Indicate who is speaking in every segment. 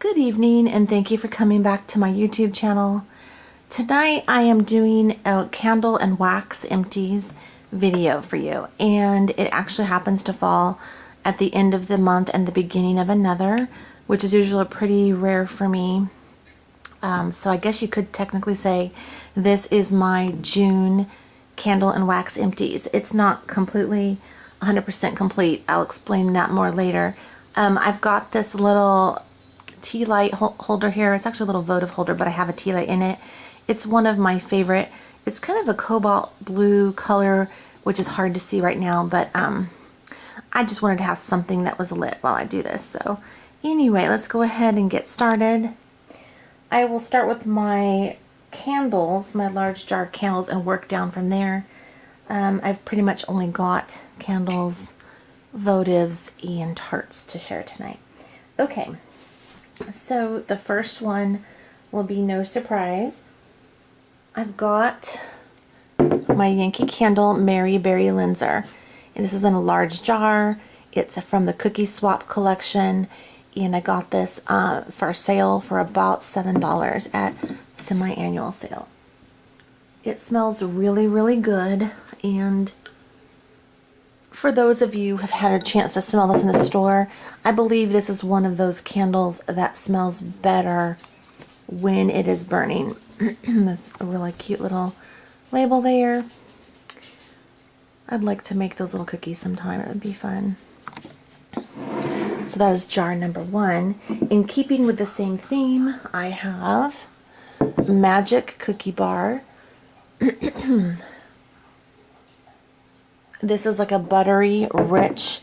Speaker 1: Good evening, and thank you for coming back to my YouTube channel. Tonight I am doing a candle and wax empties video for you, and it actually happens to fall at the end of the month and the beginning of another, which is usually pretty rare for me. So I guess you could technically say this is my June candle and wax empties. It's not completely 100% complete. I'll explain that more later. I've got this little tea light holder here. It's actually a little votive holder, but I have a tea light in it. It's one of my favorite. It's kind of a cobalt blue color, which is hard to see right now, but I just wanted to have something that was lit while I do this. So anyway, let's go ahead and get started. I will start with my candles, my large jar candles, and work down from there. I've pretty much only got candles, votives, and tarts to share tonight. Okay, so the first one will be no surprise. I've got my Yankee Candle Mary Berry Linzer, and this is in a large jar. It's from the Cookie Swap collection, and I got this for sale for about $7 at semi-annual sale. It smells really, really good, and for those of you who have had a chance to smell this in the store, I believe this is one of those candles that smells better when it is burning. That's a really cute little label there. I'd like to make those little cookies sometime. It would be fun. So that is jar number one. In keeping with the same theme, I have Magic Cookie Bar. This is like a buttery, rich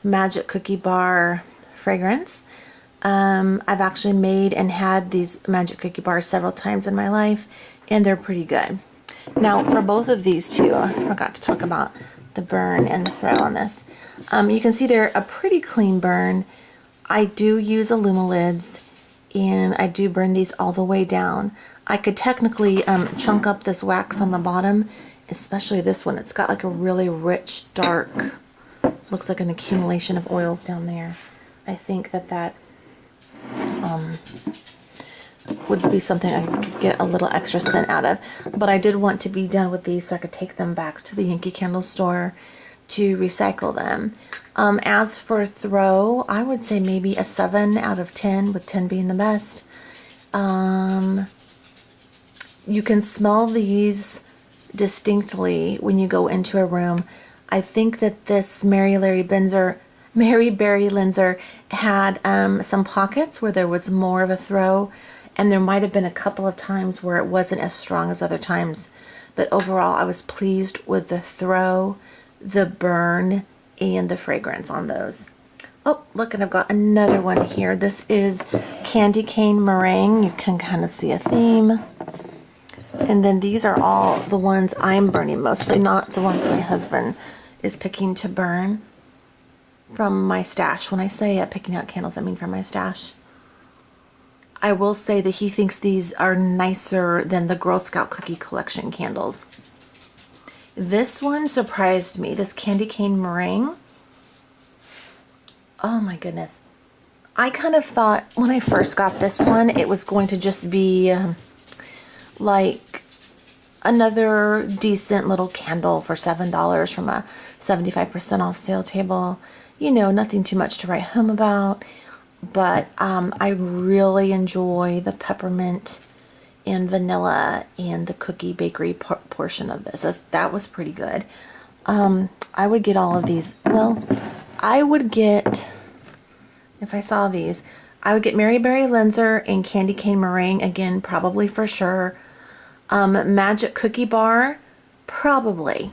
Speaker 1: Magic Cookie Bar fragrance. I've actually made and had these Magic Cookie Bars several times in my life, and they're pretty good. Now, for both of these two, I forgot to talk about the burn and the throw on this. You can see they're a pretty clean burn. I do use Alumilids, and I do burn these all the way down. I could technically chunk up this wax on the bottom, especially this one. It's got like a really rich, dark, looks like an accumulation of oils down there. I think that would be something I could get a little extra scent out of. But I did want to be done with these so I could take them back to the Yankee Candle store to recycle them. As for throw, I would say maybe a 7 out of 10, with 10 being the best. You can smell these distinctly when you go into a room. I think that this Mary Berry Linzer had some pockets where there was more of a throw, and there might have been a couple of times where it wasn't as strong as other times. But overall, I was pleased with the throw, the burn, and the fragrance on those. Oh, look, and I've got another one here. This is Candy Cane Meringue. You can kind of see a theme. And then these are all the ones I'm burning, mostly not the ones my husband is picking to burn from my stash. When I say picking out candles, I mean from my stash. I will say that he thinks these are nicer than the Girl Scout Cookie Collection candles. This one surprised me, this Candy Cane Meringue. Oh my goodness. I kind of thought when I first got this one, it was going to just be like another decent little candle for $7 from a 75% off sale table. You know, nothing too much to write home about. But I really enjoy the peppermint and vanilla and the cookie bakery portion of this. That was pretty good. I would get all of these. Well, I would get, if I saw these, I would get Mary Berry Linzer and Candy Cane Meringue, again, probably for sure. Magic Cookie Bar, probably.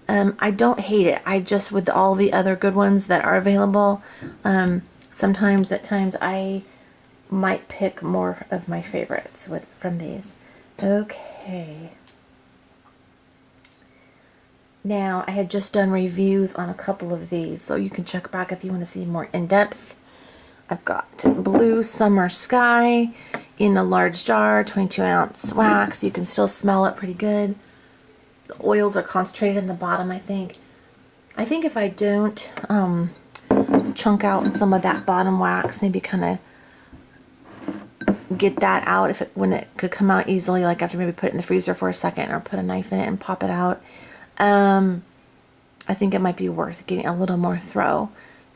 Speaker 1: I don't hate it. I just, with all the other good ones that are available, sometimes at times I might pick more of my favorites from these. Okay. Now, I had just done reviews on a couple of these, so you can check back if you want to see more in-depth. I've got Blue Summer Sky in a large jar, 22-ounce wax. You can still smell it pretty good. The oils are concentrated in the bottom, I think. I think if I don't chunk out some of that bottom wax, maybe kind of get that out when it could come out easily, like after maybe put it in the freezer for a second or put a knife in it and pop it out. I think it might be worth getting a little more throw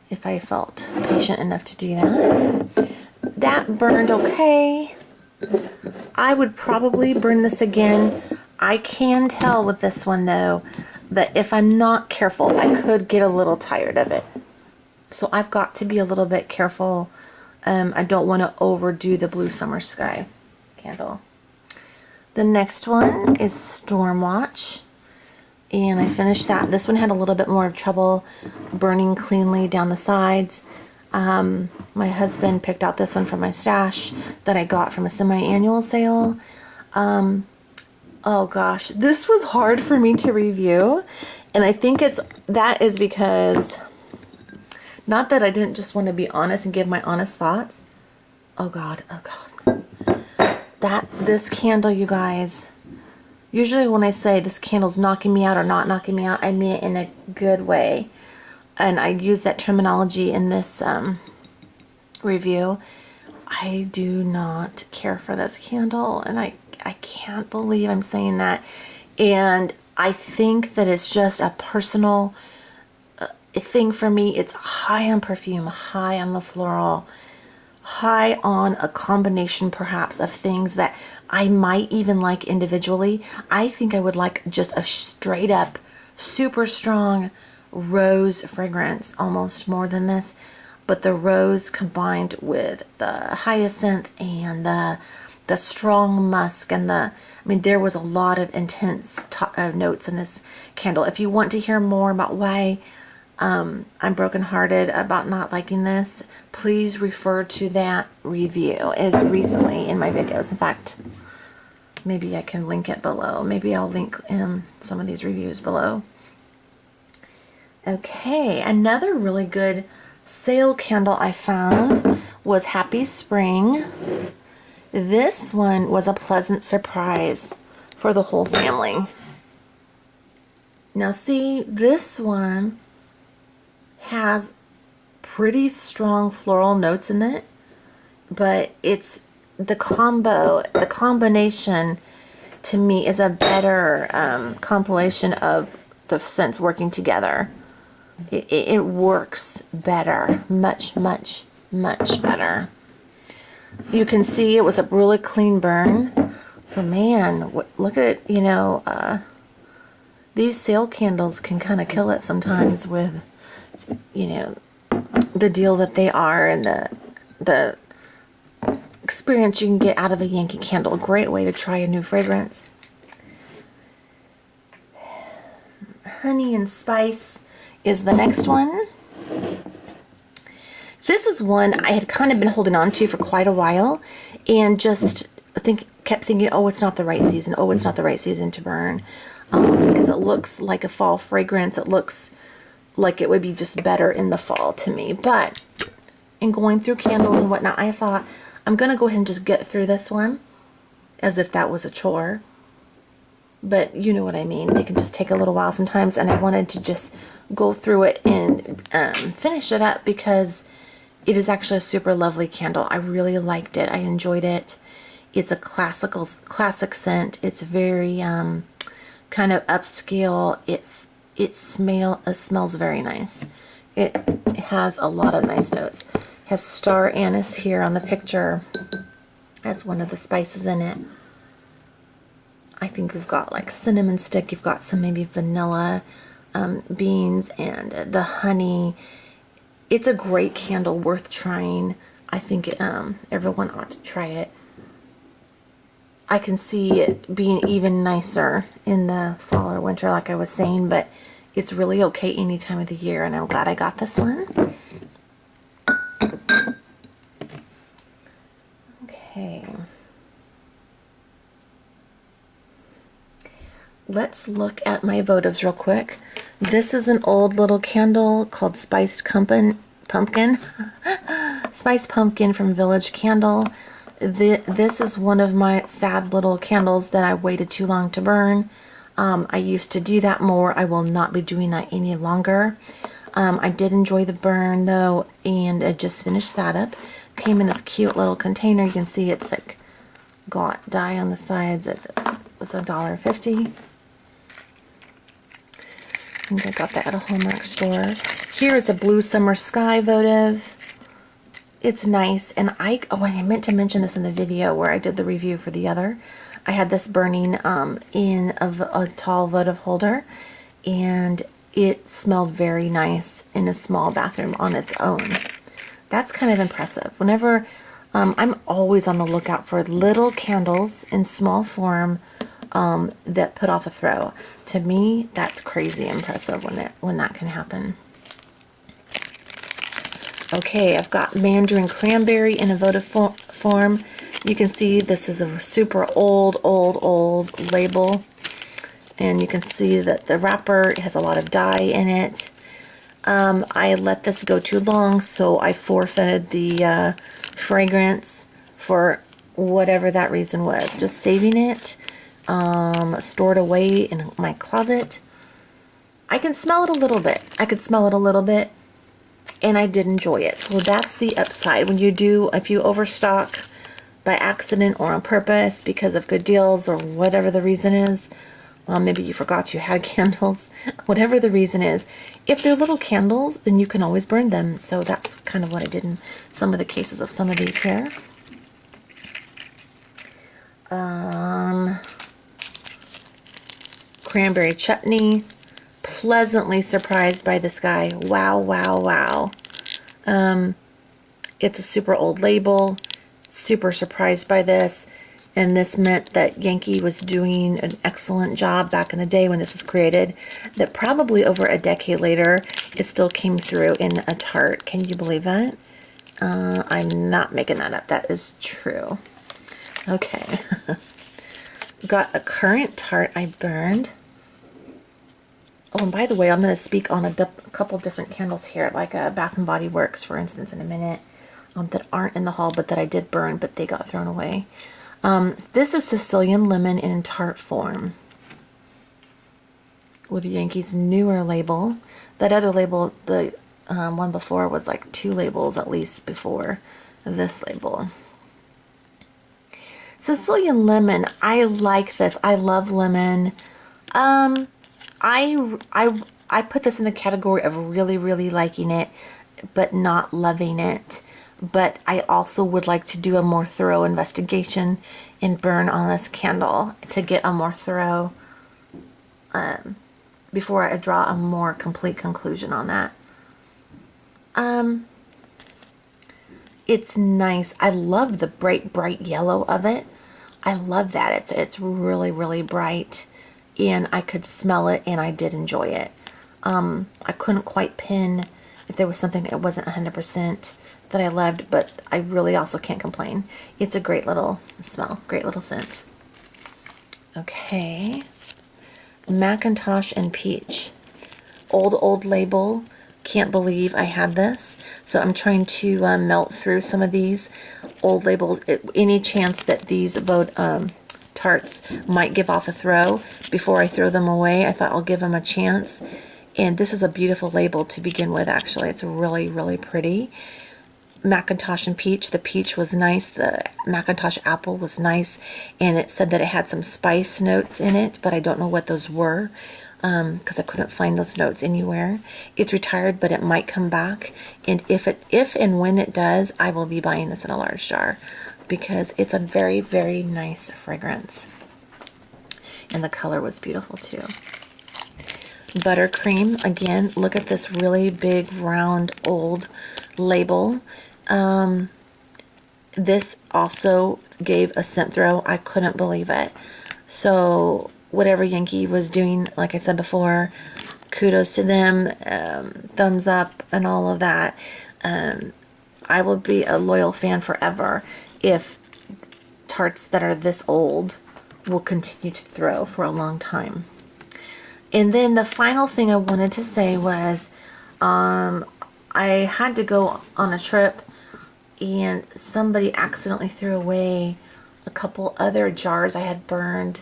Speaker 1: if I felt patient enough to do that. That burned okay. I would probably burn this again. I can tell with this one though that if I'm not careful, I could get a little tired of it. So I've got to be a little bit careful. I don't want to overdo the Blue Summer Sky candle. The next one is Stormwatch. And I finished that. This one had a little bit more of trouble burning cleanly down the sides. My husband picked out this one from my stash that I got from a semi-annual sale. Oh gosh, this was hard for me to review. And I think that is because, not that I didn't just want to be honest and give my honest thoughts. Oh God. This candle, you guys, usually when I say this candle's knocking me out or not knocking me out, I mean it in a good way. And I use that terminology in this review. I do not care for this candle, and I can't believe I'm saying that. And I think that it's just a personal thing for me. It's high on perfume, high on the floral, high on a combination perhaps of things that I might even like individually. I think I would like just a straight up super strong rose fragrance almost more than this, but the rose combined with the hyacinth and the strong musk and I mean there was a lot of intense notes in this candle. If you want to hear more about why I'm brokenhearted about not liking this, please refer to that review as recently in my videos. In fact, maybe I can link it below. Maybe I'll link some of these reviews below. Okay, another really good sale candle I found was Happy Spring. This one was a pleasant surprise for the whole family. Now see, this one has pretty strong floral notes in it, but it's the combination to me is a better compilation of the scents working together. It works better, much better. You can see it was a really clean burn. So man, look at, these sale candles can kind of kill it sometimes with, the deal that they are and the experience you can get out of a Yankee candle. A great way to try a new fragrance. Honey and Spice is the next one. This is one I had kind of been holding on to for quite a while and just kept thinking, oh, it's not the right season. Oh, it's not the right season to burn. Because it looks like a fall fragrance. It looks like it would be just better in the fall to me. But in going through candles and whatnot, I thought I'm going to go ahead and just get through this one as if that was a chore. But you know what I mean. They can just take a little while sometimes. And I wanted to just go through it and finish it up because it is actually a super lovely candle. I really liked it. I enjoyed it. It's a classic scent. It's very kind of upscale. It smells very nice. It has a lot of nice notes. It has star anise here on the picture as one of the spices in it. I think we've got like cinnamon stick. You've got some maybe vanilla beans and the honey. It's a great candle, worth trying. I think everyone ought to try it. I can see it being even nicer in the fall or winter, like I was saying, but it's really okay any time of the year, and I'm glad I got this one. Okay. Let's look at my votives real quick. This is an old little candle called Spiced Pumpkin. Spiced Pumpkin from Village Candle. This is one of my sad little candles that I waited too long to burn. I used to do that more. I will not be doing that any longer. I did enjoy the burn though, and I just finished that up. Came in this cute little container. You can see it's like got dye on the sides. It was $1.50. I think I got that at a Hallmark store. Here is a Blue Summer Sky votive. It's nice, and I meant to mention this in the video where I did the review for the other. I had this burning in a tall votive holder, and it smelled very nice in a small bathroom on its own. That's kind of impressive. Whenever I'm always on the lookout for little candles in small form that put off a throw. To me, that's crazy impressive when that can happen. Okay, I've got Mandarin Cranberry in a votive form. You can see this is a super old label. And you can see that the wrapper has a lot of dye in it. I let this go too long, so I forfeited the fragrance for whatever that reason was. Just saving it, stored away in my closet. I can smell it a little bit. I could smell it a little bit, and I did enjoy it. So that's the upside. When you do, if you overstock by accident or on purpose because of good deals or whatever the reason is, maybe you forgot you had candles, whatever the reason is, if they're little candles, then you can always burn them. So that's kind of what I did in some of the cases of some of these here. Cranberry chutney. Pleasantly surprised by this guy. Wow, wow, wow. It's a super old label. Super surprised by this. And this meant that Yankee was doing an excellent job back in the day when this was created, that probably over a decade later, it still came through in a tart. Can you believe that? I'm not making that up. That is true. Okay. Got a currant tart I burned. Oh, and by the way, I'm going to speak on a couple different candles here, like a Bath & Body Works, for instance, in a minute, that aren't in the haul, but that I did burn, but they got thrown away. This is Sicilian Lemon in tart form with Yankee's newer label. That other label, the one before, was like 2 labels at least before this label. Sicilian Lemon, I like this. I love lemon. I put this in the category of really, really liking it, but not loving it. But I also would like to do a more thorough investigation and burn on this candle to get a more thorough, before I draw a more complete conclusion on that. It's nice. I love the bright yellow of it. I love that. It's really, really bright, and I could smell it, and I did enjoy it. I couldn't quite pin if there was something that wasn't 100% that I loved, but I really also can't complain. It's a great little smell, great little scent. Okay, Macintosh and Peach. Old label. Can't believe I had this. So I'm trying to melt through some of these old labels. Any chance that these tarts might give off a throw before I throw them away, I thought I'll give them a chance. And this is a beautiful label to begin with, actually. It's really, really pretty. Macintosh and Peach. The peach was nice. The Macintosh apple was nice. And it said that it had some spice notes in it, but I don't know what those were because I couldn't find those notes anywhere. It's retired, but it might come back. And if and when it does, I will be buying this in a large jar because it's a very, very nice fragrance. And the color was beautiful too. Buttercream. Again, look at this really big, round, old label. This also gave a scent throw. I couldn't believe it. So whatever Yankee was doing, like I said before, kudos to them, thumbs up and all of that. I will be a loyal fan forever if tarts that are this old will continue to throw for a long time. And then the final thing I wanted to say was I had to go on a trip and somebody accidentally threw away a couple other jars I had burned.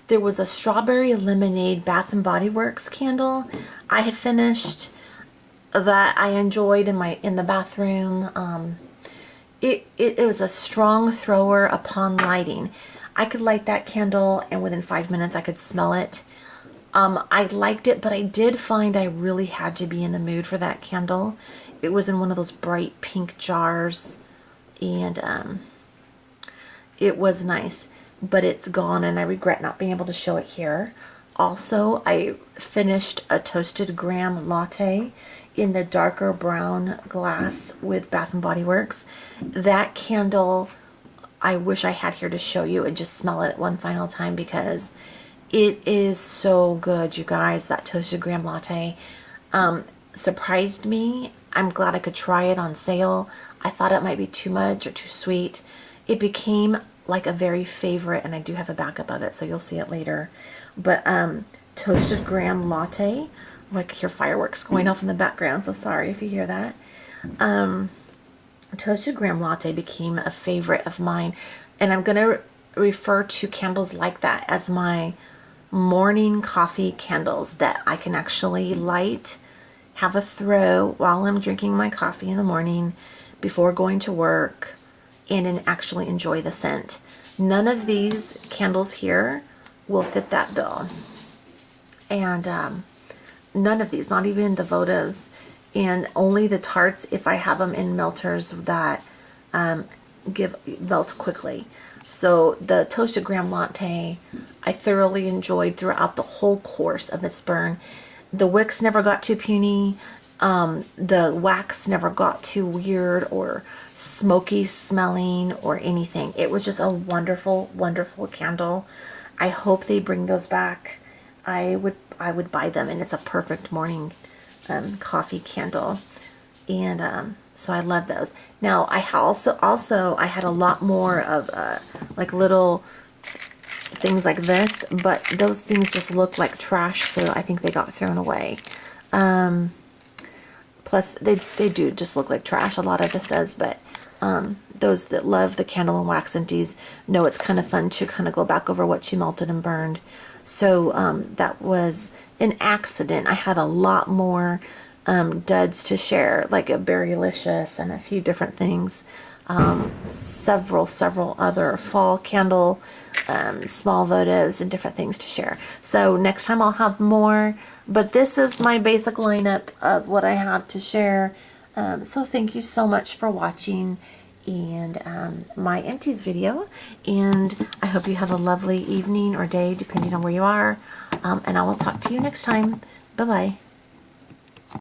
Speaker 1: There was a strawberry lemonade Bath and Body Works candle I had finished that I enjoyed in the bathroom. It was a strong thrower upon lighting. I could light that candle and within 5 minutes I could smell it. I liked it, but I did find I really had to be in the mood for that candle. It was in one of those bright pink jars, and it was nice, but it's gone and I regret not being able to show it here. Also, I finished a toasted graham latte in the darker brown glass with Bath and Body Works. That candle, I wish I had here to show you and just smell it one final time, because it is so good, you guys. That toasted graham latte surprised me. I'm glad I could try it on sale. I thought it might be too much or too sweet. It became like a very favorite, and I do have a backup of it, so you'll see it later. But toasted graham latte, like hear fireworks going off in the background, so sorry if you hear that. Toasted graham latte became a favorite of mine, and I'm gonna refer to candles like that as my morning coffee candles that I can actually light, have a throw while I'm drinking my coffee in the morning before going to work, and then actually enjoy the scent. None of these candles here will fit that bill, and none of these, not even the votives, and only the tarts if I have them in melters that melt quickly. So the toasted graham latte I thoroughly enjoyed throughout the whole course of its burn. The wicks never got too puny. The wax never got too weird or smoky smelling or anything. It was just a wonderful, wonderful candle. I hope they bring those back. I would buy them, and it's a perfect morning coffee candle. And so I love those. Now I also I had a lot more of like little things like this, but those things just look like trash, so I think they got thrown away. Plus they do just look like trash. A lot of this does, but those that love the candle and wax empties know it's kind of fun to kind of go back over what you melted and burned. So that was an accident. I had a lot more duds to share, like a Berrylicious and a few different things. Several other fall candle, small votives and different things to share. So next time I'll have more, but this is my basic lineup of what I have to share. So thank you so much for watching and my empties video, and I hope you have a lovely evening or day depending on where you are, and I will talk to you next time. Bye bye.